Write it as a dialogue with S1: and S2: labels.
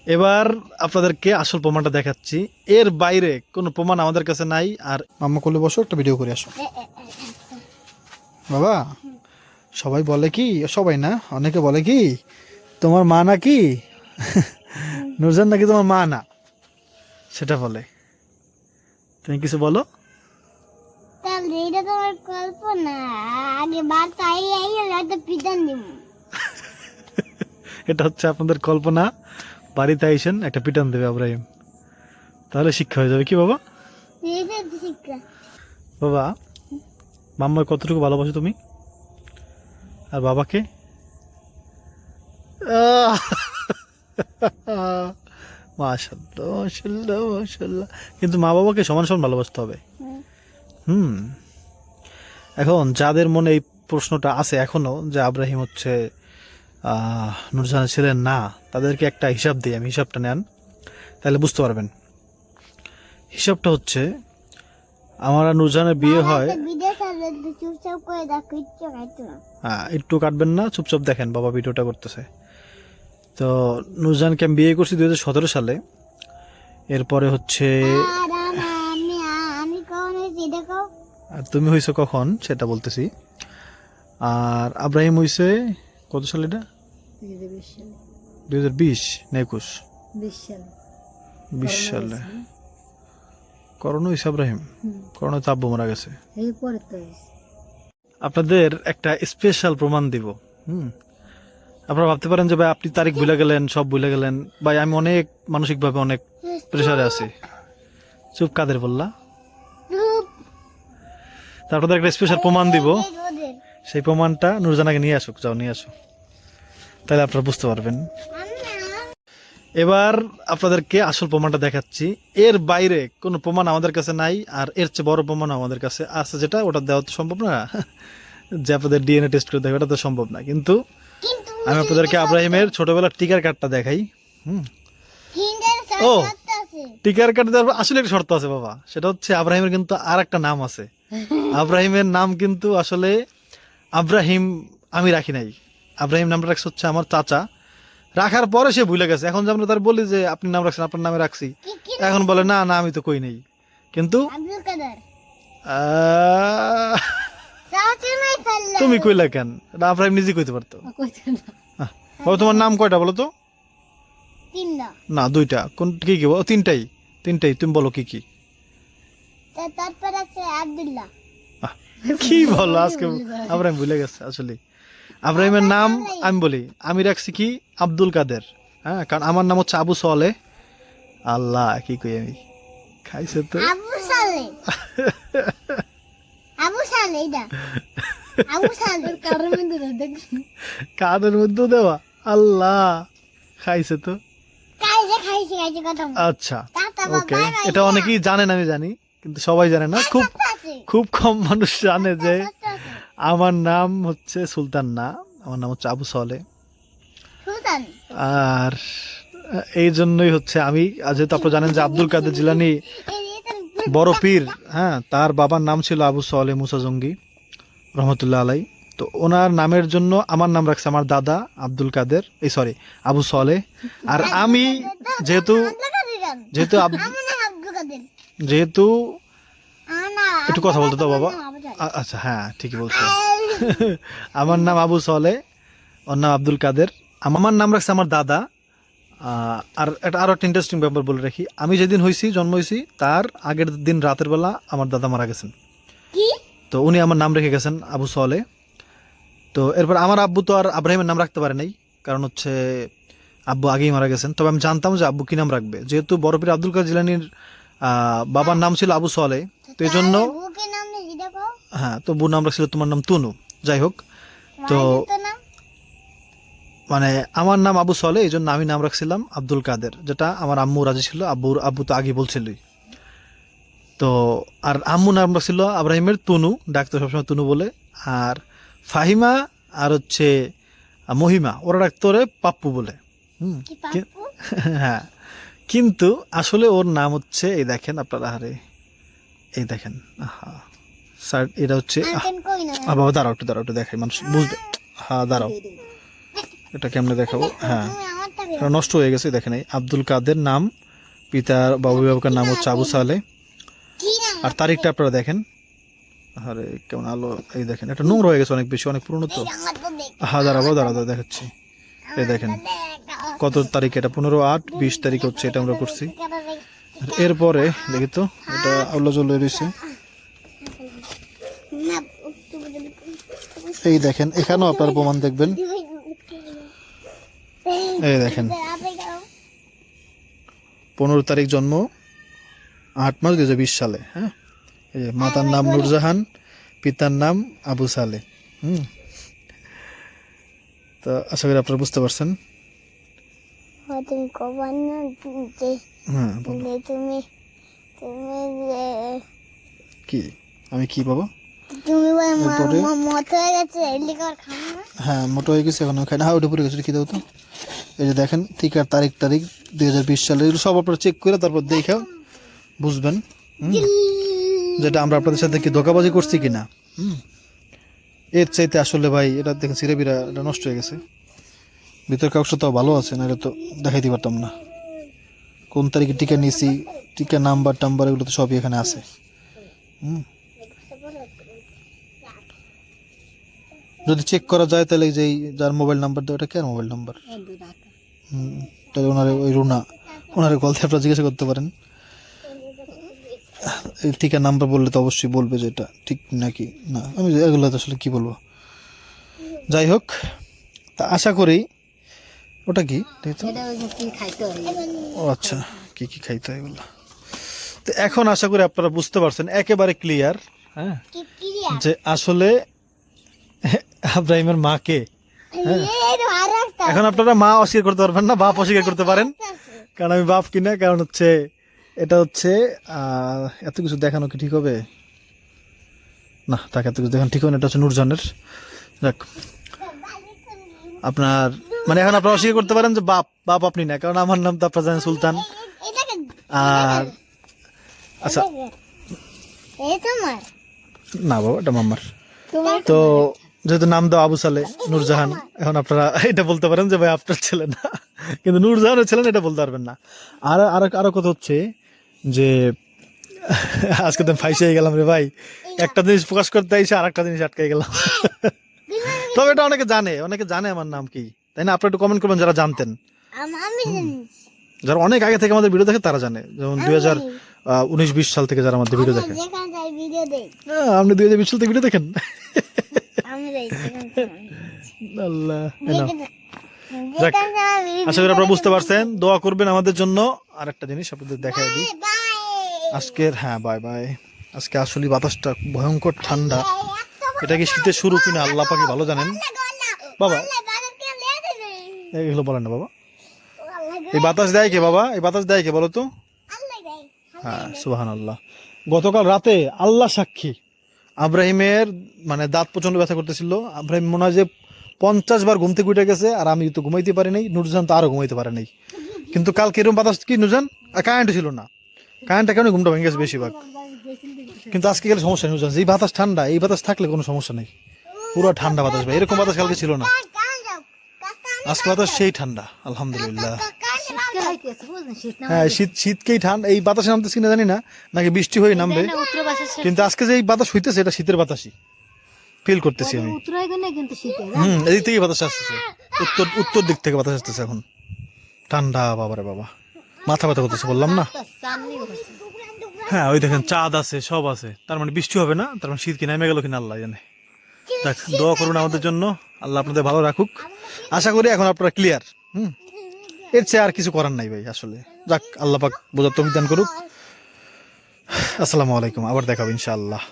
S1: এবার আপনাদেরকে আসল প্রমাণটা দেখাচ্ছি। এর বাইরে কোনো প্রমাণ আমাদের কাছে নাই। আর মাম্মা কোলে বসো, একটা ভিডিও করে আসো। বাবা, সবাই বলে কি, সবাই না, অনেকে বলে কি তোমার মা নাকি নুরজান নাকি তোমার মা না, সেটা বলে। তুমি কিছু বলো।
S2: তাহলে এটা তোমার কল্পনা। আগে বার্তা এই হয়তো পিটান দিব।
S1: এটা হচ্ছে আপনাদের কল্পনা। বাড়িতে আইসেন, একটা পিটান দেবে আব্রাহিম, তাহলে শিক্ষা হয়ে যাবে। কি বাবা?
S2: এটা শিক্ষা।
S1: বাবা, মাম্মার কতটুকু ভালোবাসো তুমি আর বাবাকে? মাশাআল্লাহ মাশাআল্লাহ মাশাআল্লাহ। কিন্তু মা বাবাকে সমান সমান ভালোবাসতে হবে। হুম। এখন যাদের মনে এই প্রশ্নটা আছে এখনো যে আব্রাহিম হচ্ছে নূরজাহানের ছিলেন না, তাদেরকে একটা হিসাব দিই আমি, হিসাবটা নেন তাহলে বুঝতে পারবেন। হিসাবটা হচ্ছে, আমার আর নূরজাহানের বিয়ে হয়।
S2: চুপচাপ করে দেখো, ইচ্ছে খাইতো না।
S1: হ্যাঁ, একটু কাটবেন না, চুপচাপ দেখেন, বাবা ভিডিওটা করতেছে। তো নূরজাহানকে আমি বিয়ে করছি 2017 সালে। এরপরে হচ্ছে
S2: আর আমি আমি কখন হয়েছি দেখো।
S1: আর তুমি হইছো কখন সেটা বলতেছি। আর আব্রাহিম হইছে কত সালে? এটা 2020 না 21? 20 সালে করোনা হইছে আব্রাহিম। করোনা তো আব্বু মারা গেছে। আপনাদের একটা স্পেশাল প্রমাণ দিব। আপনারা ভাবতে পারেন যে ভাই আপনি তারিখ ভুলে গেলেন, সব ভুলে গেলেন। ভাই আমি অনেক মানসিকভাবে অনেক প্রেসারে আছি। চুপ, কাদের বললা? তা আপনাদের একটা স্পেশাল প্রমাণ দিব। সেই প্রমাণটা নূরজানাকে নিয়ে আসুক, যাও নিয়ে আসো, তাহলে আপনারা বুঝতে পারবেন। এবার আপনাদেরকে আসল প্রমাণটা দেখাচ্ছি। এর বাইরে কোনো প্রমাণ আমাদের কাছে নাই। আর এর চেয়ে বড় প্রমাণ আমাদের কাছে আছে, যেটা ওটা দেওয়া তো সম্ভব না। যে আপনাদের ডিএনএ টেস্ট করে দেখো, ওটা তো সম্ভব না। কিন্তু আমি আপনাদেরকে আব্রাহিমের ছোটবেলার টিকার কার্ডটা দেখাই। ও, টিকার কার্ড দেওয়ার আসলে একটা শর্ত আছে বাবা, সেটা হচ্ছে আব্রাহিমের কিন্তু আর একটা নাম আছে। আব্রাহিমের নাম কিন্তু আসলে আব্রাহিম আমি রাখি নাই। আব্রাহিম নামটা রাখছে হচ্ছে আমার চাচা, রাখার পরে সে ভুলে গেছে। এখন যে আমরা তার বলি যে আপনি নাম রাখছেন, আপনার নামে রাখছি, এখন বলে না না আমি তো কই নেই। কিন্তু তুমি কইলা কেন? এটা আব্রাহিম নিজে কইতে পারতো। বাবা তোমার নাম কয়টা বলো তো? না, দুইটা। কোন কি কি? তিনটাই। তিনটাই তুমি বলো কি কি?
S2: তারপর আছে আব্দুল্লাহ।
S1: কি বলো আজকে? আব্রাহিম ভুলে গেছে আসলে। আব্রাহিমের নাম আমি বলি, আমি রাখছি কি আব্দুল কাদের। হ্যাঁ, কারণ আমার নাম হচ্ছে আবু সালে। আল্লাহ, কি কই আমি, খাইছে তো।
S2: আবু সালে, আবু সালে এটা আবু সালে
S1: কাদের মধ্যে দেওয়া। আল্লাহ, খাইছে তো।
S2: খাইছে কথা।
S1: আচ্ছা, ওকে। এটা অনেকেই জানেন, আমি জানি, কিন্তু সবাই জানে না। খুব খুব কম মানুষ জানে যে আমার নাম হচ্ছে সুলতান না, আমার নাম হচ্ছে আবু সালে। আর এই জন্যই হচ্ছে আমি, যেহেতু আপনারা জানেন যে আব্দুল কাদের জিলানী বড় পীর, হ্যাঁ, তার বাবার নাম ছিল আবু সালে মুসা জঙ্গি রহমতুল্লাহ আলাই। তো ওনার নামের জন্য আমার নাম রাখছে আমার দাদা আব্দুল কাদের, এই সরি আবু সালে। আর আমি যেহেতু যেহেতু যেহেতু একটু কথা বলতে তো বাবা। আচ্ছা, হ্যাঁ ঠিকই বলছো। আমার নাম আবু সালে, ওর নাম আব্দুল কাদের। আমার নাম রাখছে আমার দাদা। আর আরো একটা ইন্টারেস্টিং ব্যাপার বলে রাখি, আমি যেদিন জন্ম হয়েছি তার আগের দিন রাতের বেলা আমার দাদা মারা গেছেন। তো উনি আমার নাম রেখে গেছেন আবু সালে। তো এরপর আমার আব্বু তো আর আব্রাহিমের নাম রাখতে পারে নাই, কারণ হচ্ছে আব্বু আগেই মারা গেছেন। তবে আমি জানতাম যে আব্বু কি নাম রাখবে, যেহেতু বড় পীর আব্দুল কাদের জিলানীর বাবার নাম ছিল আবু সালে, তো এই জন্য হ্যাঁ, তো বউ নাম রাখছিল তোমার নাম তুনু। যাই হোক, তো মানে আমার নাম আবু সালে, এই জন্য আমি নাম রাখছিলাম আব্দুল কাদের, যেটা আমার আম্মু রাজি ছিল। আব্বু তো আগে বলছিলই। তো আর আম্মু নাম রাখছিল আব্রাহিমের তুনু, ডাকতো সবসময় তুনু বলে। আর ফাহিমা আর হচ্ছে মহিমা, ওরা ডাকতো ওরে পাপ্পু বলে। হ্যাঁ, কিন্তু আসলে ওর নাম হচ্ছে, এই দেখেন আপনারা, আরে এই দেখেন, স্যার এটা হচ্ছে, বাবা দাঁড়াও একটু দেখাই, মানুষ বুঝবে। হ্যাঁ দাঁড়াও, এটা কেমনে দেখাবো? হ্যাঁ, এটা নষ্ট হয়ে গেছে, দেখেন এই আব্দুল কাদের নাম, পিতার বা অভিভাবকের নাম হচ্ছে আবু সালে।
S2: কি নাম?
S1: আর তারিখটা আপনারা দেখেন, আরে কেমন আলো, এই দেখেন এটা নোংরা হয়ে গেছে অনেক বেশি, অনেক পুরনো তো।
S2: আমার তো দেখ।
S1: হ্যাঁ দাঁড়াবো দাঁড়াবো দেখাচ্ছি, এই দেখেন কত তারিখ, এটা 15/8/20 তারিখ হচ্ছে, এটা আমরা করছি। আর এরপরে দেখি তো এটা আল্লাহ জল্লে রয়েছে,
S2: না
S1: এই দেখেন এখানেও আপনার প্রমাণ দেখবেন, এই দেখেন 15 তারিখ জন্ম, 8 মাস 2020 সালে। হ্যাঁ, এই যে মাতার নাম নূরজাহান, পিতার নাম আবু সালে। তো আশা করি আপনারা বুঝতে পারছেন।
S2: তুমি কবার না যে
S1: হ্যাঁ
S2: তুমি তুমি
S1: কি আমি কি বাবা,
S2: তুমি
S1: এরপরে?
S2: মত হয়ে গেছে লিকার খাও না।
S1: হ্যাঁ মোটো হয়ে গেছে, এখন খাই না। হ্যাঁ ওটা পড়ে গেছে, কি দাও তো। এই যে দেখেন টিকার তারিখ 2020 সালে, এগুলো সব আপনারা চেক করে তারপর দেখে বুঝবেন যেটা আমরা আপনাদের সাথে কি ধোকাবাজি করছি কিনা। এর চাইতে আসলে ভাই এটা দেখেন সিরে বিরা এটা নষ্ট হয়ে গেছে, ভিতর কাগজ তো ভালো আছে, না এটা তো দেখাইতে পারতাম না কোন তারিখে টিকা নিয়েছি, টিকা নাম্বার টাম্বার এগুলো তো সবই এখানে আছে। যদি চেক করা যায় তাহলে যে যার মোবাইল নাম্বার দেয় ওটা কে মোবাইল নাম্বার, তাহলে ওনারে ওই রুনা ওনারে কল দিয়ে আপনারা জিজ্ঞাসা করতে পারেন। এই টিকা নাম্বার বললে তো অবশ্যই বলবে যে এটা ঠিক নাকি না, আমি এগুলো তো আসলে কি বলবো। যাই হোক, তা আশা করি ওটা কি ও আচ্ছা, কি কি খাইতে হয় এগুলো। তো এখন আশা করি আপনারা বুঝতে পারছেন একেবারে ক্লিয়ার, হ্যাঁ,
S2: কি ক্রিয়া
S1: যে আসলে আব্রাহিমের মাকে।
S2: এই তো আর একটা
S1: এখন আপনারা মা অস্বীকার করতে পারবেন না, বাপ অস্বীকার করতে পারেন, কারণ আমি বাপ কিনা, কারণ হচ্ছে এটা হচ্ছে এত কিছু দেখানো কি ঠিক হবে না, তাকে এত কিছু দেখানো ঠিক হবে না। এটা হচ্ছে নূরজাহানের, যাক আপনার মানে এখন আপনারা অস্বীকার করতে পারেন যে বাপ বাপ আপনি না, কারণ আমার নাম তো আপনারা জানেন সুলতান।
S2: এটাকে
S1: আর আচ্ছা
S2: এই তোমার
S1: না বাবা এটা মাম্মার,
S2: তোমার
S1: তো যেহেতু নাম দাও আবু সালে নূরজাহান, এখন আপনারা এটা বলতে পারেন যে ভাই আপনার ছেলে না, কিন্তু নূরজাহানের ছেলে না এটা বলতে পারবেন না। আর আরো কথা হচ্ছে যে আজকে তো ফাইসে গেলাম রে ভাই, একটা জিনিস প্রকাশ করতে এসে আর একটা জিনিস আটকে গেলাম। তবে এটা অনেকে জানে আমার নাম কি, তাই না? আপনারা একটু কমেন্ট করবেন যারা জানতেন,
S2: আমি জানি
S1: যারা অনেক আগে থেকে আমাদের ভিডিও দেখে তারা জানে, যেমন 2019-20 সাল থেকে যারা আমাদের ভিডিও দেখে।
S2: যেখানে যাই ভিডিও দেই
S1: আপনি 2020 সাল থেকে ভিডিও দেখেন?
S2: আমি দেই
S1: আল্লাহ,
S2: যেখানে যাই
S1: আশা করি আপনারা বুঝতে পারছেন, দোয়া করবেন আমাদের জন্য। আর একটা জিনিস আপনাদের দেখাই দিই আজকের, হ্যাঁ বাই বাই। আজকে আসলে বাতাসটা ভয়ঙ্কর ঠান্ডা, এটা কি শীতের শুরু কিনা আল্লাহ পাকি ভালো জানেন। বাবা এগুলো বলেন না বাবা, এই বাতাস দেয় কে বাবা, এই বাতাস দেয় কে বলো তো? হ্যাঁ সুবহানাল্লাহ। গতকাল রাতে আল্লাহ সাক্ষী, আব্রাহিমের মানে দাঁত প্রচন্ড ব্যথা করতেছিল, আব্রাহিম মনে হয় যে 50 বার ঘুম থেকে উঠে গেছে, আর আমি তো ঘুমাইতে পারি নাই, নুরজান তো আরো ঘুমাইতে পারে নাই। কিন্তু কালকে এরকম বাতাস কি নুরজান, কারেন্ট ছিল না, কারেন্টের কারণে ঘুমটা ভেঙে গেছে বেশিরভাগ। কিন্তু আজকে গেলে সমস্যা নেই নুরজান, এই বাতাস ঠান্ডা, এই বাতাস থাকলে কোনো সমস্যা নেই, পুরো ঠান্ডা বাতাস ভাই, এরকম বাতাস কালকে ছিল না, আজকে বাতাস সেই ঠান্ডা আলহামদুলিল্লাহ। হ্যাঁ শীতকেই ঠান্ডা, এই বাতাসে নামতেছি কিনা জানি না, নাকি বৃষ্টি হয়ে নামবে, কিন্তু আজকে যে এই বাতাস হইতেছে এটা শীতের বাতাসই ফিল করতেছি আমি। এদিক থেকে বাতাস আসতেছে, উত্তর দিক থেকে বাতাস আসতেছে এখন, ঠান্ডা বাবারে বাবা, মাথা ব্যথা করতেছে বললাম না। হ্যাঁ ওই দেখেন চাঁদ আছে, সব আছে, তার মানে বৃষ্টি হবে না, তার মানে শীত কি নেমে গেল কিনা আল্লাহ জানে। দেখ দোয়া করুন আমাদের জন্য, আল্লাহ আপনাদের ভালো রাখুক। আশা করি এখন আপনারা ক্লিয়ার। এর চেয়ে আর কিছু করার নাই ভাই আসলে, যাক আল্লাহ পাক বোঝার তৌফিক দান করুক। আসসালামু আলাইকুম, আবার দেখাবো ইনশাআল্লাহ।